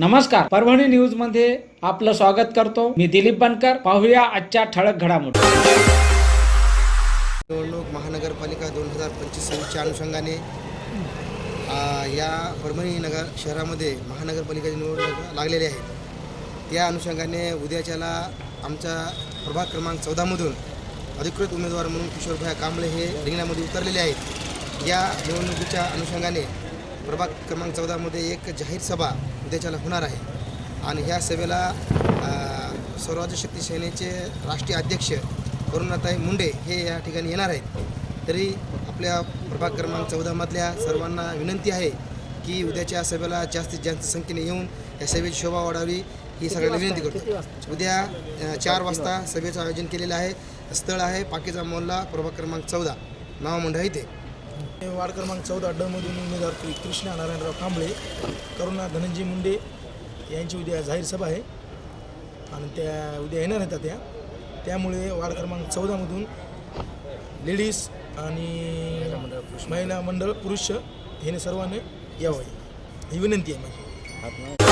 नमस्कार, परभणी न्यूज मध्ये आपलं स्वागत करतो। मी दिलीप बनकर। पाहूया आजच्या ठळक घडामोडी। निवडणूक महानगरपालिका 2025च्या अनुषंगाने या परभणी नगर शहरामध्ये महानगरपालिकेची निवडणूक लागलेली आहे। त्या अनुषंगाने उद्याच्याला आमच्या प्रभाग क्रमांक 14 मधून अधिकृत उमेदवार म्हणून किशोरभाई कांबळे हे रिंगणामध्ये उतरलेले आहेत। या निवडणुकीच्या अनुषंगाने प्रभाग क्रमांक 14 मध्ये एक जाहीर सभा उद्याच्याला होणार आहे आणि ह्या सभेला स्वराज्य शक्ती सेनेचे राष्ट्रीय अध्यक्ष करुणाताई मुंडे हे या ठिकाणी येणार आहेत। तरी आपल्या प्रभाग क्रमांक 14 मधल्या सर्वांना विनंती आहे की उद्याच्या सभेला जास्तीत जास्त संख्येने येऊन या सभेची शोभा वाढावी ही सगळ्यांना विनंती करतो। उद्या 4 वाजता सभेचं आयोजन केलेलं आहे। स्थळ आहे पाकीजा मोहल्ला, प्रभाग क्रमांक 14, नावमंडळ इथे। वार्ड क्रमांक 14 ड मधून उमेदवार कृष्णा नारायणराव कांबळे, करुणा धनंजय मुंडे यांची उद्या जाहीर सभा आहे आणि त्या उद्या येणार आहेत। त्यामुळे वार्ड क्रमांक 14 मधून लेडीज आणि महिला मंडळ पुरुष हे सर्वांनी यावं ही विनंती आहे माझी।